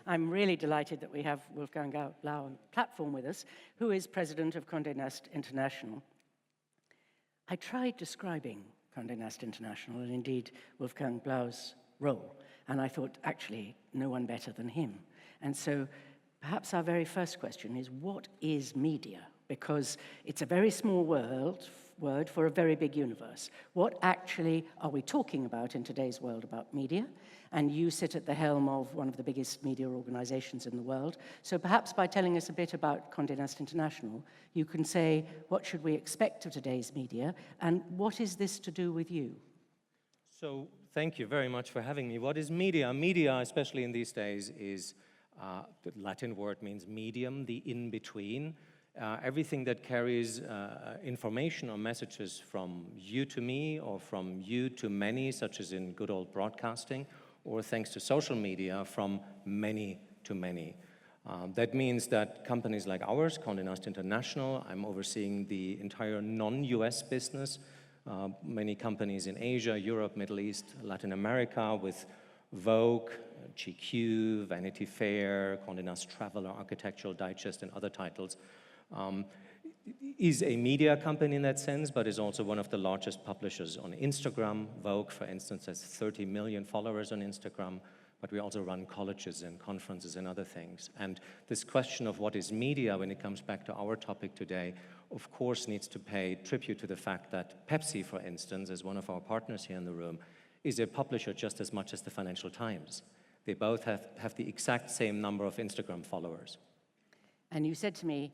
I'm really delighted that we have Wolfgang Blau on the platform with us, who is president of Condé Nast International. I tried describing Condé Nast International, and indeed Wolfgang Blau's role, and I thought, actually, no one better than him. And so perhaps our very first question is, what is media? Because it's a very small word for a very big universe. What actually are we talking about in today's world about media? And you sit at the helm of one of the biggest media organizations in the world. So perhaps by telling us a bit about Condé Nast International, you can say, what should we expect of today's media? And what is this to do with you? So thank you very much for having me. What is media? Media, especially in these days, is the Latin word means medium, the in-between. Everything that carries information or messages from you to me or from you to many, such as in good old broadcasting, or thanks to social media, from many to many. That means that companies like ours, Condé Nast International, I'm overseeing the entire non-US business, many companies in Asia, Europe, Middle East, Latin America, with Vogue, GQ, Vanity Fair, Condé Nast Traveler, Architectural Digest, and other titles. Is a media company in that sense, but is also one of the largest publishers on Instagram. Vogue, for instance, has 30 million followers on Instagram, but we also run colleges and conferences and other things. And this question of what is media, when it comes back to our topic today, of course needs to pay tribute to the fact that Pepsi, for instance, as one of our partners here in the room, is a publisher just as much as the Financial Times. They both have the exact same number of Instagram followers. And you said to me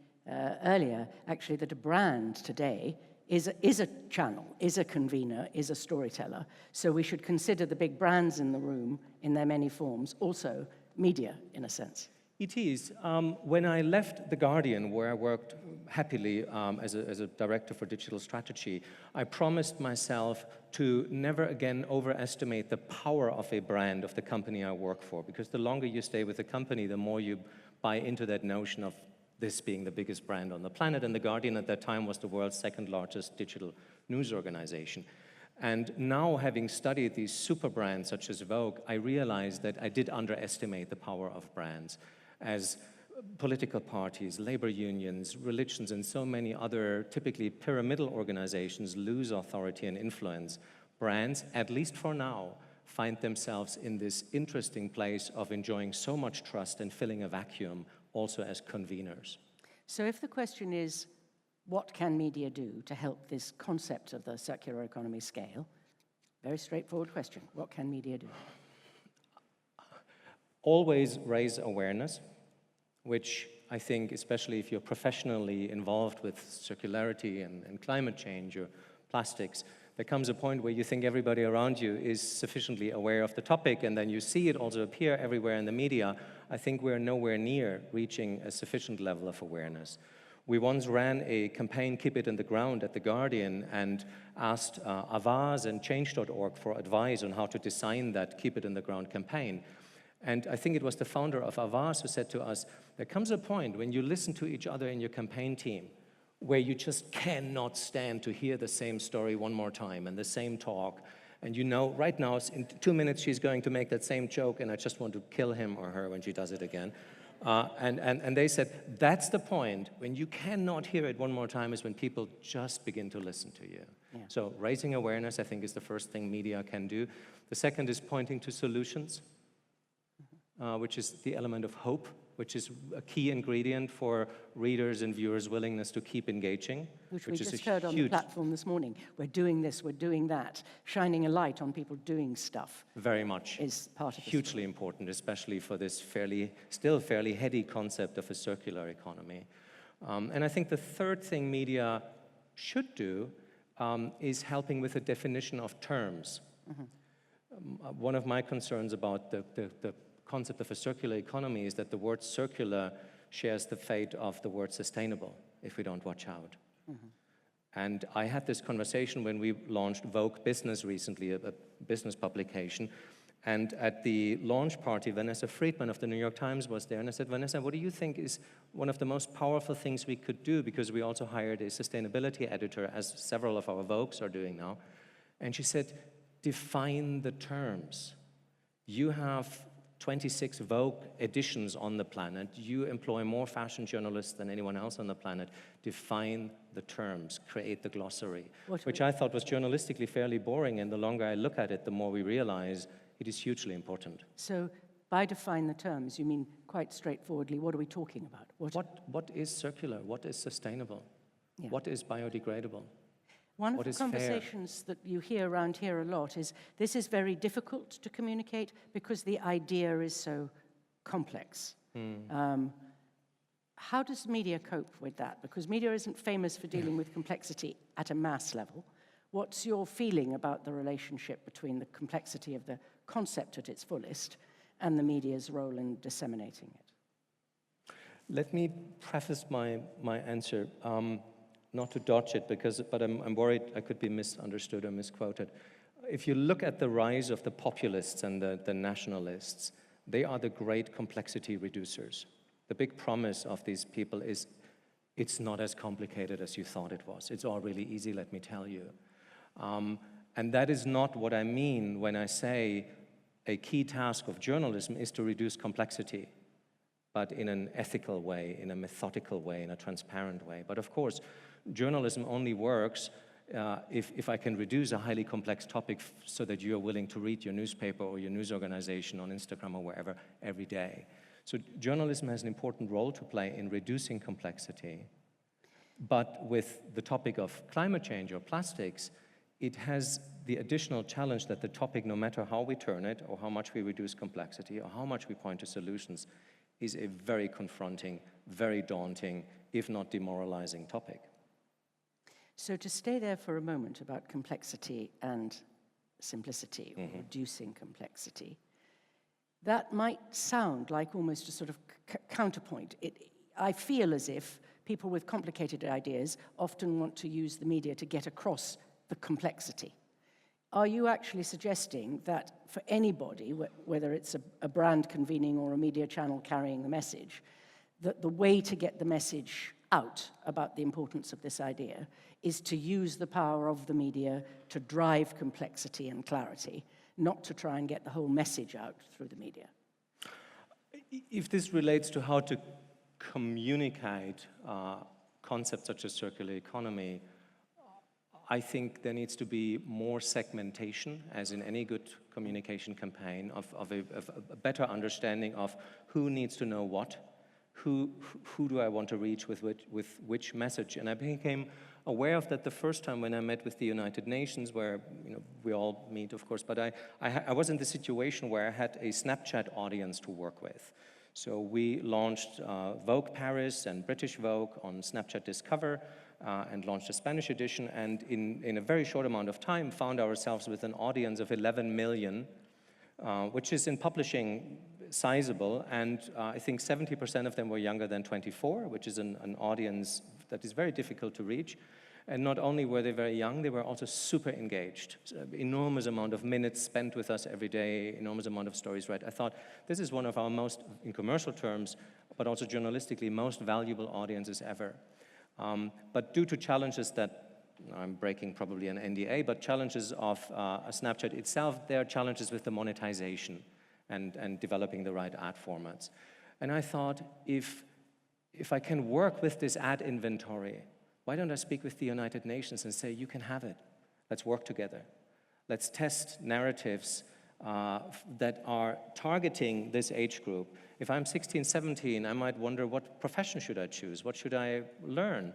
earlier, actually, that a brand today is a channel, is a convener, is a storyteller. So we should consider the big brands in the room, in their many forms, also media, in a sense. It is. When I left The Guardian, where I worked happily as a director for digital strategy, I promised myself to never again overestimate the power of a brand of the company I work for, because the longer you stay with the company, the more you buy into that notion of this being the biggest brand on the planet. And The Guardian at that time was the world's second largest digital news organization. And now, having studied these super brands such as Vogue, I realized that I did underestimate the power of brands. As political parties, labor unions, religions, and so many other typically pyramidal organizations lose authority and influence, brands, at least for now, find themselves in this interesting place of enjoying so much trust and filling a vacuum also as conveners. So if the question is, what can media do to help this concept of the circular economy scale? Very straightforward question. What can media do? Always raise awareness, which I think, especially if you're professionally involved with circularity and climate change or plastics, there comes a point where you think everybody around you is sufficiently aware of the topic, and then you see it also appear everywhere in the media. I think we're nowhere near reaching a sufficient level of awareness. We once ran a campaign, Keep It in the Ground, at The Guardian, and asked Avaz and Change.org for advice on how to design that Keep It in the Ground campaign. And I think it was the founder of Avaz who said to us, there comes a point when you listen to each other in your campaign team where you just cannot stand to hear the same story one more time and the same talk. And you know, right now, in 2 minutes, she's going to make that same joke, and I just want to kill him or her when she does it again. And they said, that's the point. When you cannot hear it one more time is when people just begin to listen to you. Yeah. So raising awareness, I think, is the first thing media can do. The second is pointing to solutions, which is the element of hope, which is a key ingredient for readers' and viewers' willingness to keep engaging. Which we just heard on the platform this morning. We're doing this, we're doing that. Shining a light on people doing stuff. Very much. Is part of hugely important, especially for this still fairly heady concept of a circular economy. And I think the third thing media should do is helping with the definition of terms. Mm-hmm. One of my concerns about the concept of a circular economy is that the word circular shares the fate of the word sustainable if we don't watch out. Mm-hmm. And I had this conversation when we launched Vogue Business recently, a business publication, and at the launch party, Vanessa Friedman of the New York Times was there, and I said, Vanessa, what do you think is one of the most powerful things we could do? Because we also hired a sustainability editor, as several of our Vogues are doing now. And she said, define the terms. You have 26 Vogue editions on the planet. You employ more fashion journalists than anyone else on the planet. Define the terms, create the glossary, which I thought was journalistically fairly boring, and the longer I look at it, the more we realize it is hugely important. So by define the terms, you mean quite straightforwardly, what are we talking about? What is circular? What is sustainable? Yeah. What is biodegradable? One of the conversations that you hear around here a lot is this is very difficult to communicate because the idea is so complex. How does media cope with that? Because media isn't famous for dealing with complexity at a mass level. What's your feeling about the relationship between the complexity of the concept at its fullest and the media's role in disseminating it? Let me preface my answer. Not to dodge it, but I'm worried I could be misunderstood or misquoted. If you look at the rise of the populists and the nationalists, they are the great complexity reducers. The big promise of these people is it's not as complicated as you thought it was. It's all really easy, let me tell you. And that is not what I mean when I say a key task of journalism is to reduce complexity, but in an ethical way, in a methodical way, in a transparent way. But of course, journalism only works if I can reduce a highly complex topic so that you're willing to read your newspaper or your news organization on Instagram or wherever every day. So journalism has an important role to play in reducing complexity. But with the topic of climate change or plastics, it has the additional challenge that the topic, no matter how we turn it or how much we reduce complexity or how much we point to solutions, is a very confronting, very daunting, if not demoralizing topic. So to stay there for a moment about complexity and simplicity, or reducing complexity, that might sound like almost a sort of counterpoint. I feel as if people with complicated ideas often want to use the media to get across the complexity. Are you actually suggesting that for anybody, whether it's a brand convening or a media channel carrying the message, that the way to get the message out about the importance of this idea is to use the power of the media to drive complexity and clarity, not to try and get the whole message out through the media? If this relates to how to communicate concepts such as circular economy, I think there needs to be more segmentation, as in any good communication campaign, of a better understanding of who needs to know what, who do I want to reach with which message. And I became aware of that the first time when I met with the United Nations, where we all meet, of course, but I was in the situation where I had a Snapchat audience to work with. So we launched Vogue Paris and British Vogue on Snapchat Discover, and launched a Spanish edition, and in a very short amount of time found ourselves with an audience of 11 million, which is in publishing sizable, and I think 70% of them were younger than 24, which is an audience that is very difficult to reach. And not only were they very young, they were also super engaged. Enormous amount of minutes spent with us every day, enormous amount of stories read. I thought this is one of our most, in commercial terms, but also journalistically, most valuable audiences ever. But due to challenges that, I'm breaking probably an NDA, but challenges of Snapchat itself, there are challenges with the monetization and developing the right ad formats. And I thought, if I can work with this ad inventory, why don't I speak with the United Nations and say, you can have it. Let's work together. Let's test narratives that are targeting this age group. If I'm 16, 17, I might wonder what profession should I choose? What should I learn?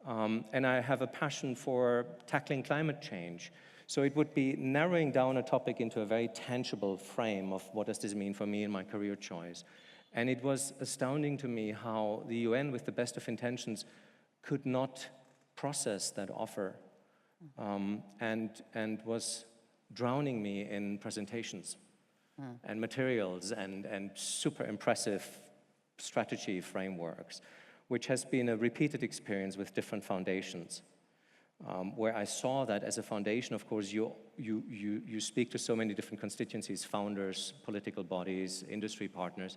And I have a passion for tackling climate change. So it would be narrowing down a topic into a very tangible frame of what does this mean for me in my career choice. And it was astounding to me how the UN, with the best of intentions, could not process that offer and was drowning me in presentations and materials and super impressive strategy frameworks, which has been a repeated experience with different foundations, where I saw that as a foundation, of course, you speak to so many different constituencies, founders, political bodies, industry partners,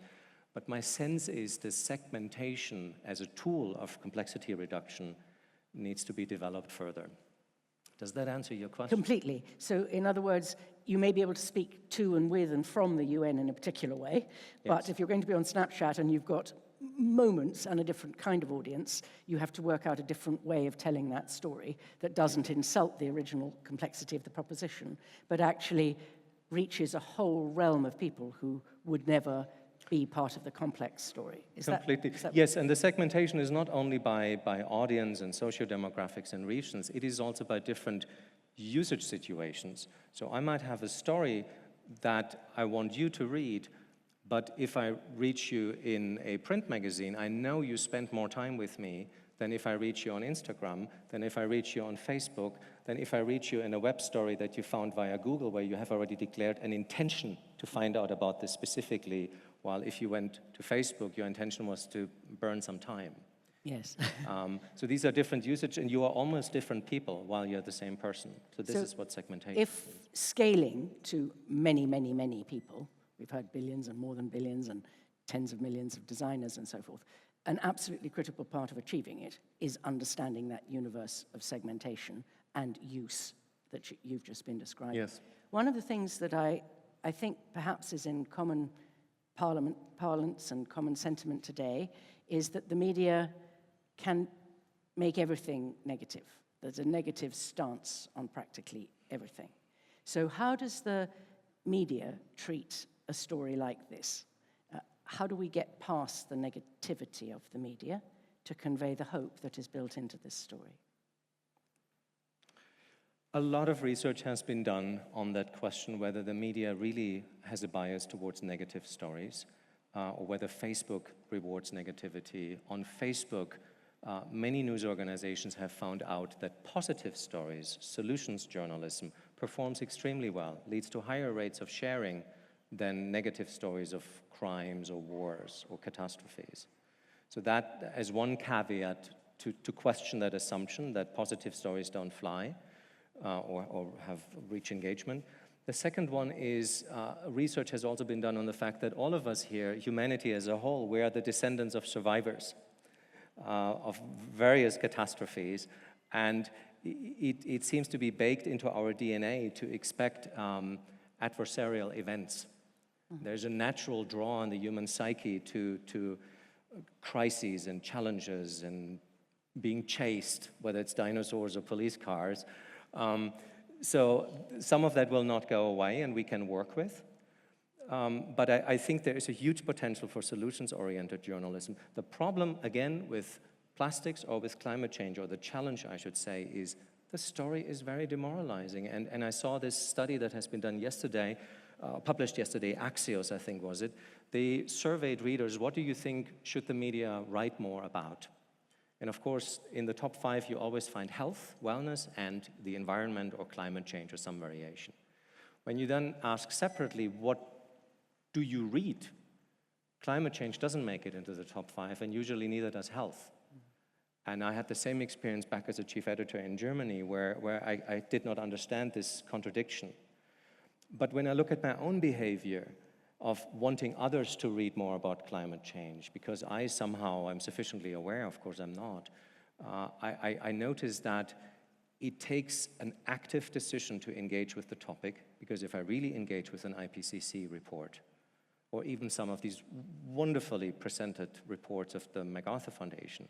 but my sense is the segmentation as a tool of complexity reduction needs to be developed further. Does that answer your question? Completely. So in other words, you may be able to speak to and with and from the UN in a particular way, but Yes. if you're going to be on Snapchat and you've got moments and a different kind of audience, you have to work out a different way of telling that story that doesn't insult the original complexity of the proposition, but actually reaches a whole realm of people who would never be part of the complex story. Completely. Is that Yes, and the segmentation is not only by audience and socio-demographics and regions, it is also by different usage situations. So I might have a story that I want you to read, but if I reach you in a print magazine, I know you spend more time with me than if I reach you on Instagram, than if I reach you on Facebook, than if I reach you in a web story that you found via Google, where you have already declared an intention to find out about this specifically, while if you went to Facebook, your intention was to burn some time. Yes. So these are different usage, and you are almost different people while you're the same person. So this is what segmentation if is. scaling to many, many, many people, we've heard billions and more than billions and tens of millions of designers and so forth, an absolutely critical part of achieving it is understanding that universe of segmentation and use that you've just been describing. Yes. One of the things that I think perhaps is in common parlance and common sentiment today is that the media can make everything negative. There's a negative stance on practically everything. So how does the media treat a story like this? How do we get past the negativity of the media to convey the hope that is built into this story? A lot of research has been done on that question, whether the media really has a bias towards negative stories, or whether Facebook rewards negativity. On Facebook, many news organizations have found out that positive stories, solutions journalism, performs extremely well, leads to higher rates of sharing than negative stories of crimes or wars or catastrophes. So that is one caveat to question that assumption that positive stories don't fly or have reach engagement. The second one is research has also been done on the fact that all of us here, humanity as a whole, we are the descendants of survivors of various catastrophes, and it seems to be baked into our DNA to expect adversarial events. There's a natural draw in the human psyche to crises and challenges and being chased, whether it's dinosaurs or police cars. So some of that will not go away and we can work with. But I think there is a huge potential for solutions-oriented journalism. The problem, again, with plastics or with climate change, or the challenge, I should say, is the story is very demoralizing. And I saw this study that has been done yesterday, published yesterday, Axios, I think was it. They surveyed readers, what do you think should the media write more about? And of course, in the top 5, you always find health, wellness, and the environment or climate change or some variation. When you then ask separately, what do you read? Climate change doesn't make it into the top 5, and usually neither does health. And I had the same experience back as a chief editor in Germany, where I did not understand this contradiction. But when I look at my own behavior of wanting others to read more about climate change, because I somehow am sufficiently aware, of course I'm not, I notice that it takes an active decision to engage with the topic, because if I really engage with an IPCC report, or even some of these wonderfully presented reports of the MacArthur Foundation,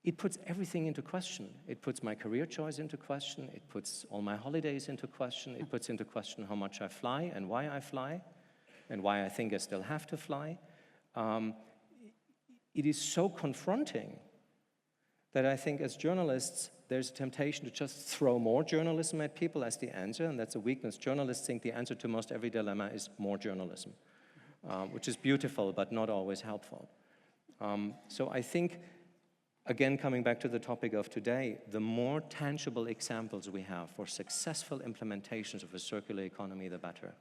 it puts everything into question. It puts my career choice into question. It puts all my holidays into question. It puts into question how much I fly and why I fly and why I think I still have to fly. It is so confronting that I think as journalists, there's a temptation to just throw more journalism at people as the answer, and that's a weakness. Journalists think the answer to most every dilemma is more journalism, which is beautiful but not always helpful. So I think, again, coming back to the topic of today, the more tangible examples we have for successful implementations of a circular economy, the better.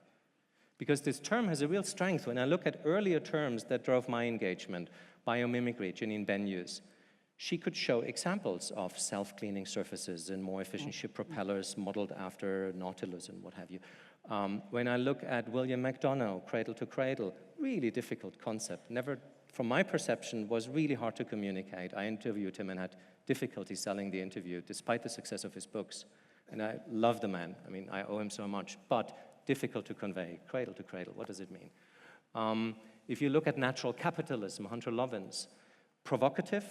Because this term has a real strength. When I look at earlier terms that drove my engagement, biomimicry, Janine Benyus, she could show examples of self-cleaning surfaces and more efficient ship propellers modeled after Nautilus and what have you. When I look at William McDonough, Cradle to Cradle, really difficult concept, never, from my perception, was really hard to communicate. I interviewed him and had difficulty selling the interview, despite the success of his books. And I love the man. I mean, I owe him so much. But difficult to convey. Cradle to cradle, what does it mean? If you look at natural capitalism, Hunter Lovins, provocative,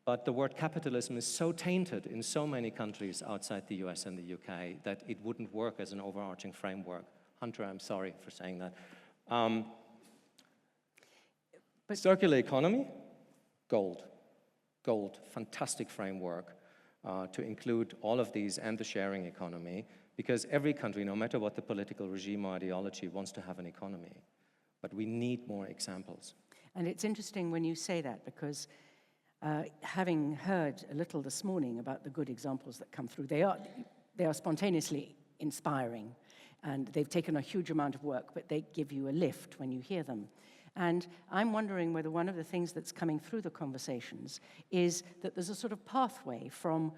but the word capitalism is so tainted in so many countries outside the US and the UK that it wouldn't work as an overarching framework. Hunter, I'm sorry for saying that. But circular economy, gold, fantastic framework to include all of these and the sharing economy, because every country, no matter what the political regime or ideology, wants to have an economy. But we need more examples. And it's interesting when you say that, because having heard a little this morning about the good examples that come through, they are spontaneously inspiring, and they've taken a huge amount of work, but they give you a lift when you hear them. And I'm wondering whether one of the things that's coming through the conversations is that there's a sort of pathway from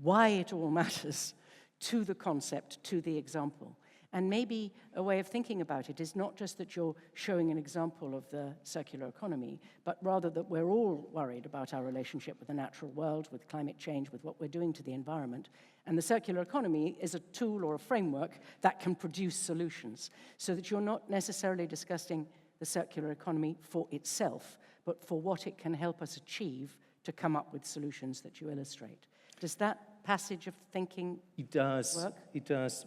why it all matters to the concept, to the example. And maybe a way of thinking about it is not just that you're showing an example of the circular economy, but rather that we're all worried about our relationship with the natural world, with climate change, with what we're doing to the environment. And the circular economy is a tool or a framework that can produce solutions, so that you're not necessarily discussing the circular economy for itself, but for what it can help us achieve to come up with solutions that you illustrate. Does that passage of thinking work? It does.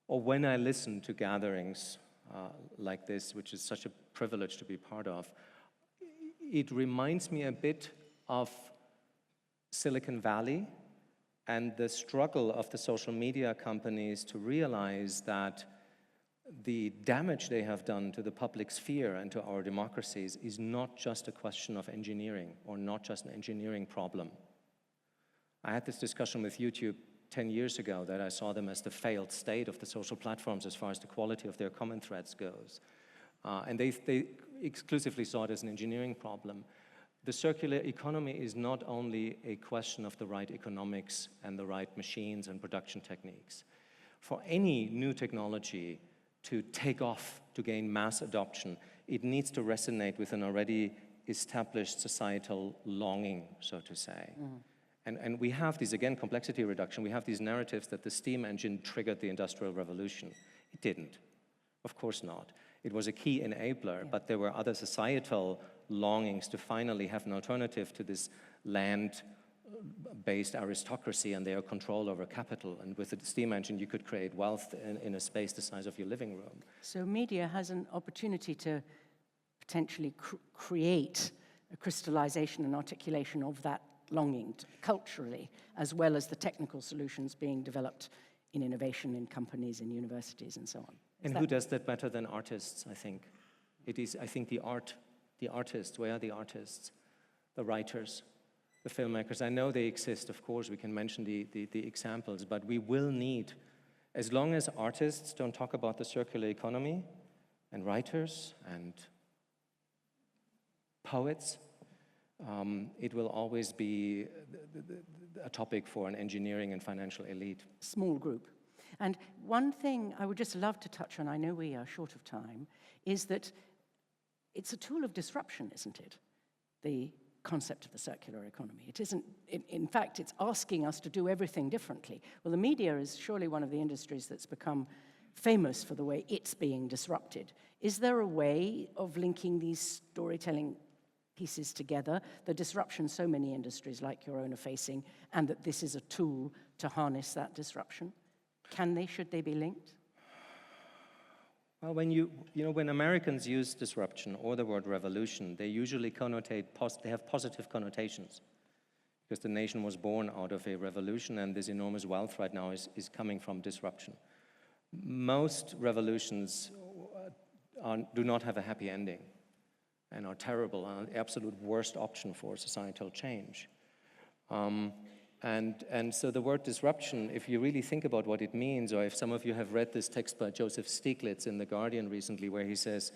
When I listen to gatherings like this, which is such a privilege to be part of, it reminds me a bit of Silicon Valley and the struggle of the social media companies to realize that the damage they have done to the public sphere and to our democracies is not just a question of engineering or not just an engineering problem. I had this discussion with YouTube 10 years ago that I saw them as the failed state of the social platforms as far as the quality of their comment threads goes. And they exclusively saw it as an engineering problem. The circular economy is not only a question of the right economics and the right machines and production techniques. For any new technology to take off, to gain mass adoption, it needs to resonate with an already established societal longing, so to say. And we have these, again, complexity reduction, we have these narratives that the steam engine triggered the Industrial Revolution. It didn't. Of course not. It was a key enabler, but there were other societal longings to finally have an alternative to this land-based aristocracy and their control over capital. And with the steam engine, you could create wealth in a space the size of your living room. So media has an opportunity to potentially create a crystallization and articulation of that longing culturally, as well as the technical solutions being developed in innovation in companies, in universities, and so on. And who does that better than artists, I think? It is, I think, the artists. Where are the artists? The writers, the filmmakers. I know they exist, of course, we can mention the examples, but we will need, as long as artists don't talk about the circular economy, and writers, and poets, it will always be a topic for an engineering and financial elite. Small group. And one thing I would just love to touch on, I know we are short of time, is that it's a tool of disruption, isn't it? The concept of the circular economy. It isn't, in fact, it's asking us to do everything differently. Well, the media is surely one of the industries that's become famous for the way it's being disrupted. Is there a way of linking these storytelling pieces together, the disruption so many industries like your own are facing, and that this is a tool to harness that disruption? Can they, should they be linked? Well, when Americans use disruption or the word revolution, they usually they have positive connotations, because the nation was born out of a revolution, and this enormous wealth right now is coming from disruption. Most revolutions do not have a happy ending and are terrible, and an absolute worst option for societal change. And so the word disruption, if you really think about what it means, or if some of you have read this text by Joseph Stiglitz in The Guardian recently, where he says,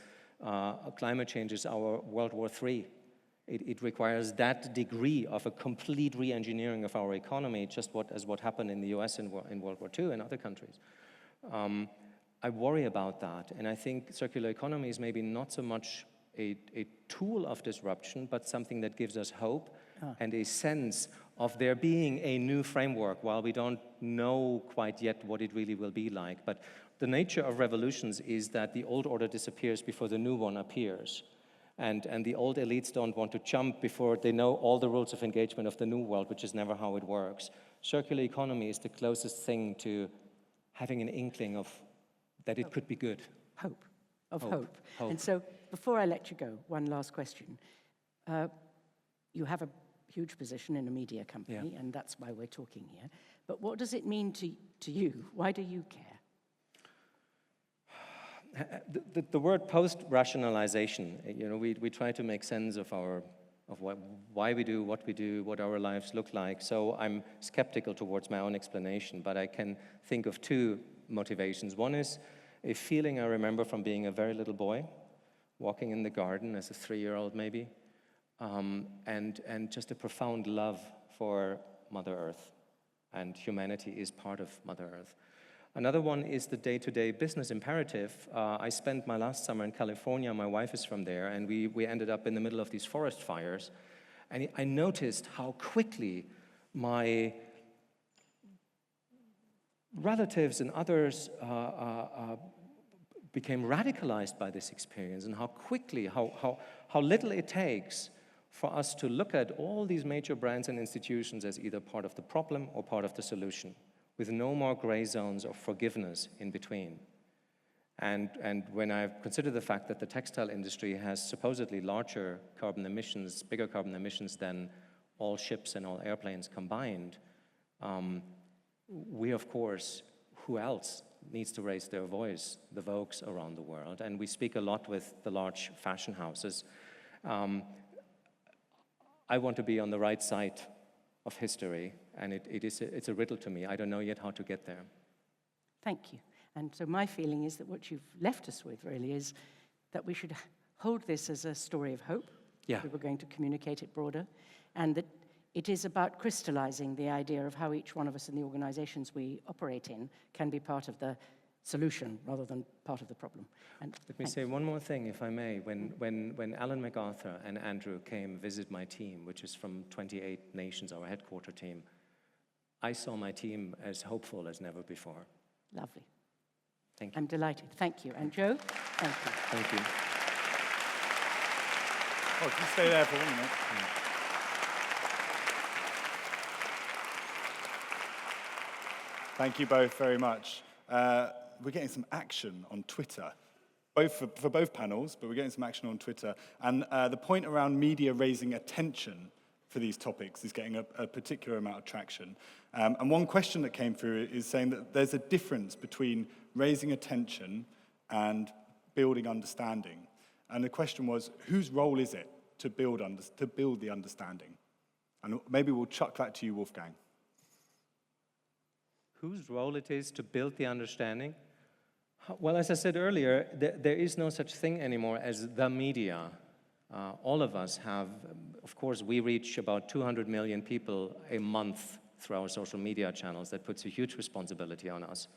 climate change is our World War III. It requires that degree of a complete re-engineering of our economy, just as what happened in the US in World War II and other countries. I worry about that, and I think circular economy is maybe not so much a tool of disruption, but something that gives us hope and a sense of there being a new framework, while we don't know quite yet what it really will be like. But the nature of revolutions is that the old order disappears before the new one appears. And the old elites don't want to jump before they know all the rules of engagement of the new world, which is never how it works. Circular economy is the closest thing to having an inkling of that it could be good. Hope. And so, before I let you go, one last question. You have a huge position in a media company, and that's why we're talking here. But what does it mean to you? Why do you care? The word post-rationalization, we try to make sense of why we do, what our lives look like. So I'm skeptical towards my own explanation, but I can think of two motivations. One is a feeling I remember from being a very little boy, walking in the garden as a 3-year-old maybe, and just a profound love for Mother Earth, and humanity is part of Mother Earth. Another one is the day-to-day business imperative. I spent my last summer in California, my wife is from there, and we ended up in the middle of these forest fires. And I noticed how quickly my relatives and others became radicalized by this experience, and how quickly, how little it takes for us to look at all these major brands and institutions as either part of the problem or part of the solution, with no more gray zones of forgiveness in between. And when I consider the fact that the textile industry has supposedly larger carbon emissions, bigger carbon emissions than all ships and all airplanes combined, we, of course, who else needs to raise their voice? The Vogues around the world. And we speak a lot with the large fashion houses. I want to be on the right side of history, and it's a riddle to me. I don't know yet how to get there. Thank you. And so my feeling is that what you've left us with really is that we should hold this as a story of hope. Yeah. We were going to communicate it broader, and that it is about crystallizing the idea of how each one of us in the organizations we operate in can be part of the solution rather than part of the problem. And let me say one more thing, if I may. When Alan MacArthur and Andrew came visit my team, which is from 28 nations, our headquarter team, I saw my team as hopeful as never before. Lovely. Thank you. I'm delighted. Thank you. And Joe, thank you. Thank you. Oh, can you stay there for 1 minute? Thank you both very much. We're getting some action on Twitter, for both panels, but we're getting some action on Twitter. And the point around media raising attention for these topics is getting a particular amount of traction. And one question that came through is saying that there's a difference between raising attention and building understanding. And the question was, whose role is it to build the understanding? And maybe we'll chuck that to you, Wolfgang. Whose role it is to build the understanding? Well, as I said earlier, there is no such thing anymore as the media. All of us have, of course, we reach about 200 million people a month through our social media channels. That puts a huge responsibility on us.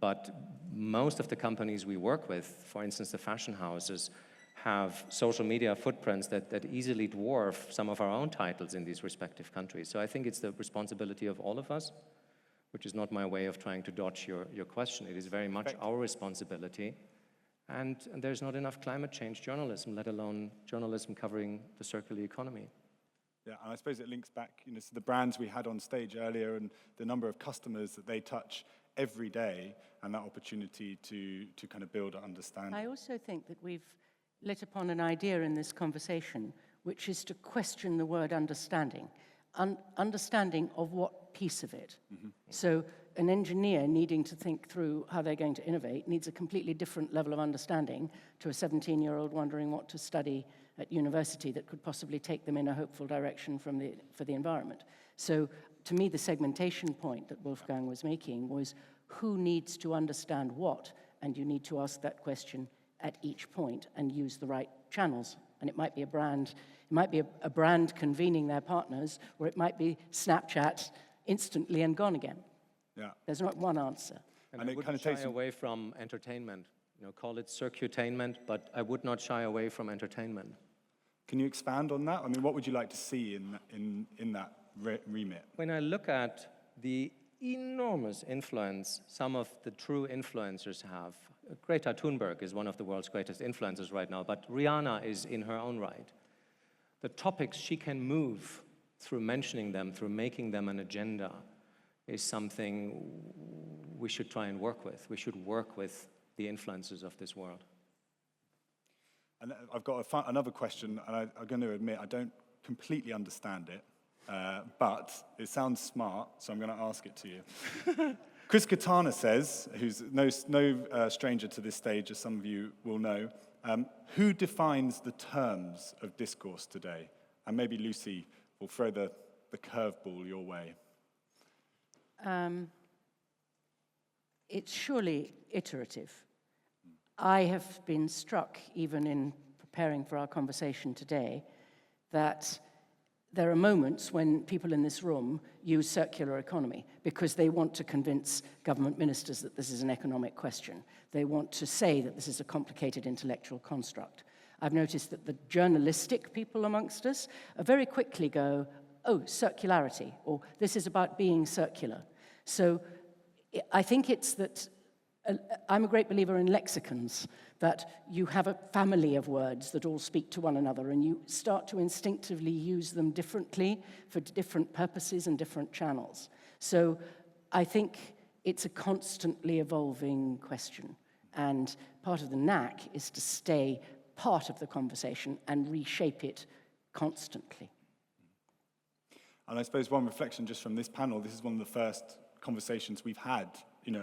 But most of the companies we work with, for instance, the fashion houses, have social media footprints that easily dwarf some of our own titles in these respective countries. So I think it's the responsibility of all of us, which is not my way of trying to dodge your question. It is very much our responsibility. And there's not enough climate change journalism, let alone journalism covering the circular economy. Yeah, and I suppose it links back to the brands we had on stage earlier and the number of customers that they touch every day, and that opportunity to kind of build an understanding. I also think that we've lit upon an idea in this conversation, which is to question the word understanding. Understanding of what piece of it. Mm-hmm. So an engineer needing to think through how they're going to innovate needs a completely different level of understanding to a 17-year-old wondering what to study at university that could possibly take them in a hopeful direction for the environment. So to me, the segmentation point that Wolfgang was making was who needs to understand what, and you need to ask that question at each point and use the right channels. And it might be a brand, a brand convening their partners, or it might be Snapchat instantly and gone again. Yeah. There's not one answer. And I wouldn't shy away from entertainment. call it circutainment, but I would not shy away from entertainment. Can you expand on that? I mean, what would you like to see in that remit? When I look at the enormous influence some of the true influencers have, Greta Thunberg is one of the world's greatest influencers right now, but Rihanna is in her own right. The topics she can move through mentioning them, through making them an agenda, is something we should try and work with. We should work with the influences of this world. And I've got another question, and I'm going to admit I don't completely understand it, but it sounds smart, so I'm going to ask it to you. Chris Katana says, who's no stranger to this stage, as some of you will know, who defines the terms of discourse today? And maybe Lucy will throw the curveball your way. It's surely iterative. I have been struck, even in preparing for our conversation today, that there are moments when people in this room use circular economy because they want to convince government ministers that this is an economic question. They want to say that this is a complicated intellectual construct. I've noticed that the journalistic people amongst us very quickly go, oh, circularity, or this is about being circular. So I think it's that I'm a great believer in lexicons, that you have a family of words that all speak to one another, and you start to instinctively use them differently for different purposes and different channels. So I think it's a constantly evolving question, and part of the knack is to stay part of the conversation and reshape it constantly. And I suppose one reflection just from this panel, this is one of the first conversations we've had,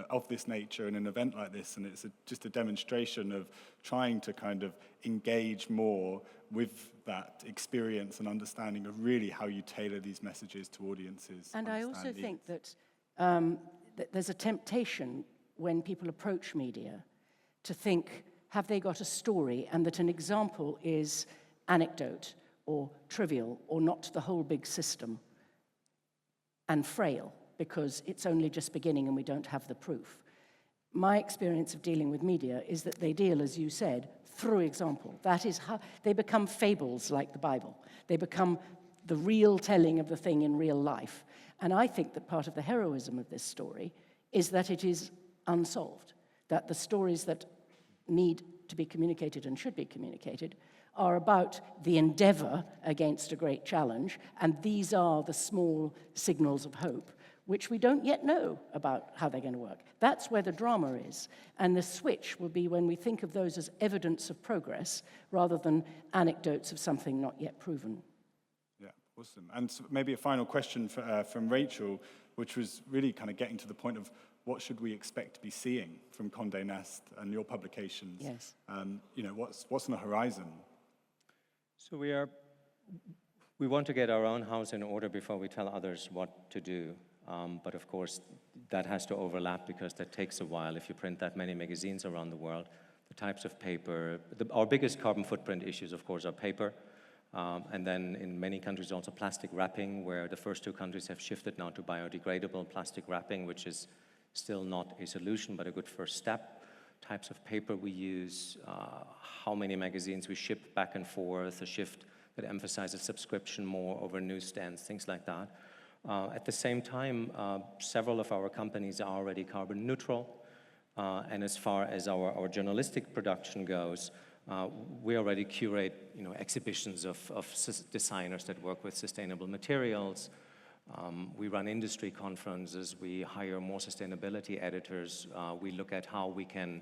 of this nature in an event like this, and it's just a demonstration of trying to kind of engage more with that experience and understanding of really how you tailor these messages to audiences. And I also think that that there's a temptation when people approach media to think, have they got a story, and that an example is anecdote or trivial or not the whole big system and frail, because it's only just beginning and we don't have the proof. My experience of dealing with media is that they deal, as you said, through example. That is how they become fables like the Bible. They become the real telling of the thing in real life. And I think that part of the heroism of this story is that it is unsolved, that the stories that need to be communicated and should be communicated are about the endeavor against a great challenge, and these are the small signals of hope, which we don't yet know about how they're going to work. That's where the drama is. And the switch will be when we think of those as evidence of progress rather than anecdotes of something not yet proven. Yeah, awesome. And so maybe a final question from Rachel, which was really kind of getting to the point of what should we expect to be seeing from Condé Nast and your publications? Yes. What's on the horizon? So we want to get our own house in order before we tell others what to do. But of course, that has to overlap because that takes a while. If you print that many magazines around the world, the types of paper, our biggest carbon footprint issues, of course, are paper. And then in many countries also plastic wrapping, where the first two countries have shifted now to biodegradable plastic wrapping, which is still not a solution, but a good first step. Types of paper we use, how many magazines we ship back and forth, a shift that emphasizes subscription more over newsstands, things like that. At the same time, several of our companies are already carbon neutral. And as far as our journalistic production goes, we already curate exhibitions of designers that work with sustainable materials. We run industry conferences. We hire more sustainability editors. We look at how we can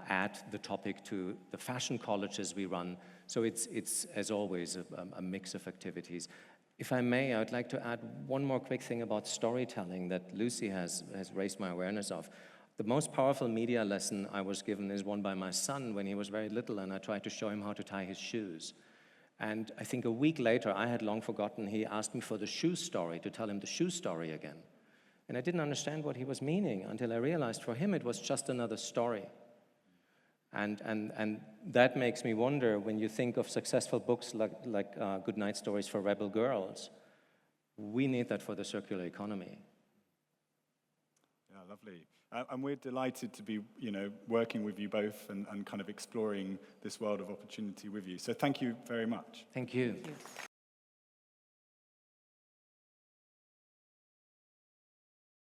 add the topic to the fashion colleges we run. So it's as always, a mix of activities. If I may, I'd like to add one more quick thing about storytelling that Lucy has raised my awareness of. The most powerful media lesson I was given is one by my son when he was very little, and I tried to show him how to tie his shoes. And I think a week later, I had long forgotten, he asked me for the shoe story, to tell him the shoe story again. And I didn't understand what he was meaning until I realized for him it was just another story. And that makes me wonder, when you think of successful books like Good Night Stories for Rebel Girls, we need that for the circular economy. Yeah, Lovely. And we're delighted to be, working with you both and kind of exploring this world of opportunity with you. So thank you very much. Thank you. Thank you.